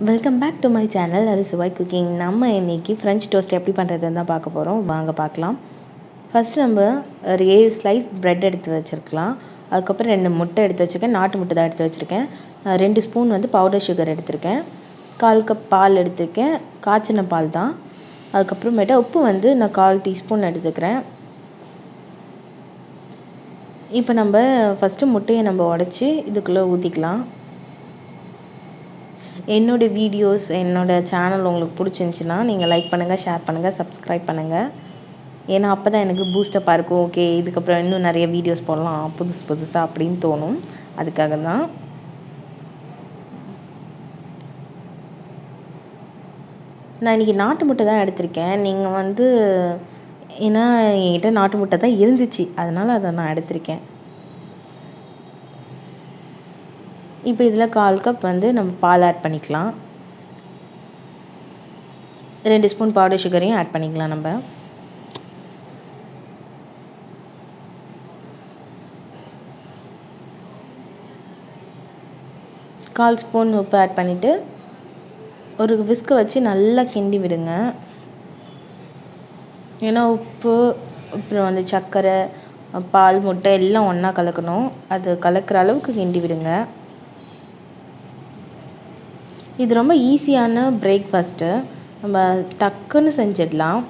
Welcome back to my channel. அது சுவை cooking. நம்ம இன்றைக்கி ஃப்ரெஞ்ச் டோஸ்ட் எப்படி பண்ணுறதுன்னு தான் பார்க்க போகிறோம். வாங்க பார்க்கலாம். ஃபஸ்ட்டு நம்ம ஒரு 7 ஸ்லைஸ் ப்ரெட் எடுத்து வச்சுருக்கலாம். அதுக்கப்புறம் 2 முட்டை எடுத்து வச்சுருக்கேன். நாட்டு முட்டை தான் எடுத்து வச்சுருக்கேன். 2 ஸ்பூன் பவுடர் சுகர் எடுத்திருக்கேன். 1/4 கப் பால் எடுத்திருக்கேன். காய்ச்சின பால் தான். அதுக்கப்புறமேட்டு உப்பு நான் 1/4 டீஸ்பூன் எடுத்துக்கிறேன். இப்போ நம்ம ஃபஸ்ட்டு முட்டையை உடச்சி இதுக்குள்ளே ஊற்றிக்கலாம். என்னோடய வீடியோஸ், என்னோடய சேனல் உங்களுக்கு பிடிச்சிருந்துச்சின்னா நீங்கள் லைக் பண்ணுங்கள், ஷேர் பண்ணுங்கள், சப்ஸ்கிரைப் பண்ணுங்கள். ஏன்னா அப்போ தான் எனக்கு பூஸ்டப்பாக இருக்கும். ஓகே, இதுக்கப்புறம் இன்னும் நிறைய வீடியோஸ் போடலாம் புதுசாக அப்படின்னு தோணும். அதுக்காக தான். நான் இன்றைக்கி நாட்டு முட்டை தான் எடுத்திருக்கேன். நீங்கள் ஏன்னா என்கிட்ட நாட்டு முட்டை தான் இருந்துச்சு, அதனால் அதை நான் எடுத்திருக்கேன். இப்போ இதில் 1/4 கப் நம்ம பால் ஆட் பண்ணிக்கலாம். 2 ஸ்பூன் பவுடர் சுகரையும் ஆட் பண்ணிக்கலாம். நம்ம 1/4 ஸ்பூன் உப்பு ஆட் பண்ணிவிட்டு ஒரு விஸ்கை வச்சு நல்லா கிண்டி விடுங்க. ஏன்னா உப்பு அப்புறம் சர்க்கரை, பால், முட்டை எல்லாம் ஒன்றா கலக்கணும். அது கலக்கிற அளவுக்கு கிண்டி விடுங்க. இது ரொம்ப ஈஸியான பிரேக்ஃபாஸ்ட்டு. நம்ம டக்குன்னு செஞ்சிடலாம்.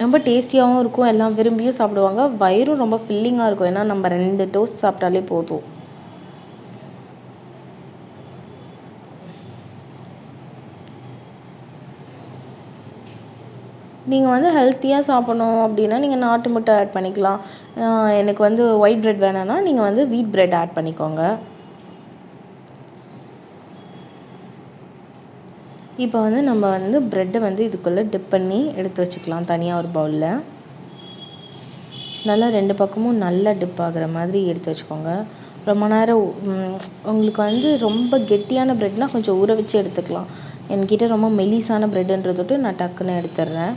ரொம்ப டேஸ்டியாகவும் இருக்கும். எல்லாம் விரும்பியும் சாப்பிடுவாங்க. வயிறும் ரொம்ப ஃபில்லிங்காக இருக்கும். ஏன்னா நம்ம 2 டோஸ்ட் சாப்பிட்டாலே போதும். நீங்கள் ஹெல்த்தியாக சாப்பிடணும் அப்படின்னா நீங்கள் நாட்டு முட்டை ஆட் பண்ணிக்கலாம். எனக்கு ஒயிட் ப்ரெட் வேணும்னா நீங்கள் வீட் ப்ரெட் ஆட் பண்ணிக்கோங்க. இப்போ நம்ம ப்ரெட்டை இதுக்குள்ளே டிப் பண்ணி எடுத்து வச்சுக்கலாம் தனியாக ஒரு பவுலில். நல்லா 2 பக்கமும் நல்லா டிப் ஆகிற மாதிரி எடுத்து வச்சுக்கோங்க. ரொம்ப நேரம் உங்களுக்கு ரொம்ப கெட்டியான ப்ரெட்னால் கொஞ்சம் ஊற வச்சு எடுத்துக்கலாம். என்கிட்ட ரொம்ப மெலிசான ப்ரெட்டுன்றதோட்டு நான் டக்குன்னு எடுத்துடுறேன்.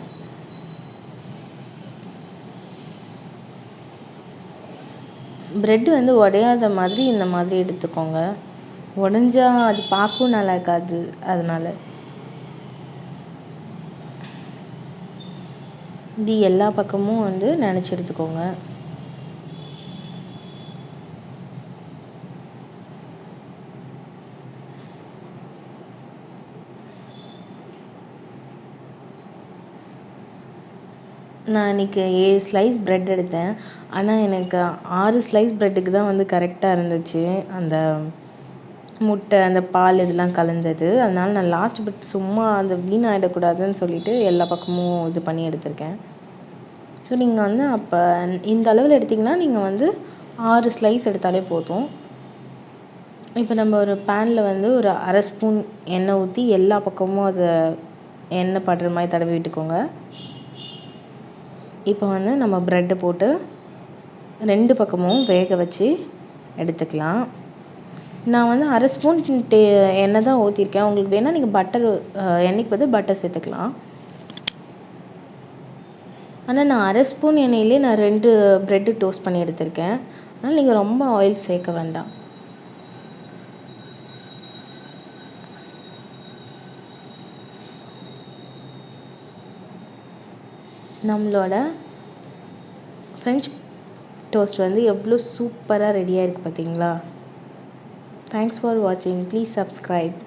ப்ரெட்டு உடையாத மாதிரி இந்த மாதிரி எடுத்துக்கோங்க. உடஞ்சா அது பார்க்கவும் நல்லா இருக்காது. அதனால் இப்படி எல்லா பக்கமும் நினச்சி எடுத்துக்கோங்க. நான் இன்றைக்கி 7 ஸ்லைஸ் ப்ரெட் எடுத்தேன். ஆனால் எனக்கு 6 ஸ்லைஸ் ப்ரெட்டுக்கு தான் கரெக்டாக இருந்துச்சு. அந்த முட்டை, அந்த பால் இதெல்லாம் கலந்தது. அதனால் நான் லாஸ்ட் பிட் சும்மா வீணாகிடக்கூடாதுன்னு சொல்லிவிட்டு எல்லா பக்கமும் இது பண்ணி எடுத்திருக்கேன். ஸோ நீங்கள் அப்போ இந்த அளவில் எடுத்திங்கன்னா நீங்கள் 6 ஸ்லைஸ் எடுத்தாலே போதும். இப்போ நம்ம ஒரு பேனில் ஒரு 1/2 ஸ்பூன் எண்ணெய் ஊற்றி எல்லா பக்கமும் அதை எண்ணெய் படுற மாதிரி தடவி விட்டுக்கோங்க. இப்போ நம்ம ப்ரெட்டை போட்டு 2 பக்கமும் வேக வச்சு எடுத்துக்கலாம். நான் 1/2 ஸ்பூன் எண்ணெய் தான் ஊற்றிருக்கேன். உங்களுக்கு வேணால் நீங்கள் எண்ணெய்க்கு பதில் பட்டர் சேர்த்துக்கலாம். ஆனால் நான் 1/2 ஸ்பூன் எண்ணெயிலே நான் 2 ப்ரெட்டு டோஸ்ட் பண்ணி எடுத்திருக்கேன். அதனால் நீங்கள் ரொம்ப ஆயில் சேர்க்க வேண்டாம். நம்மளோட ஃப்ரெஞ்ச் டோஸ்ட் எவ்வளோ சூப்பராக ரெடியாக இருக்குது பார்த்தீங்களா? தேங்க்ஸ் ஃபார் வாட்சிங். Please subscribe.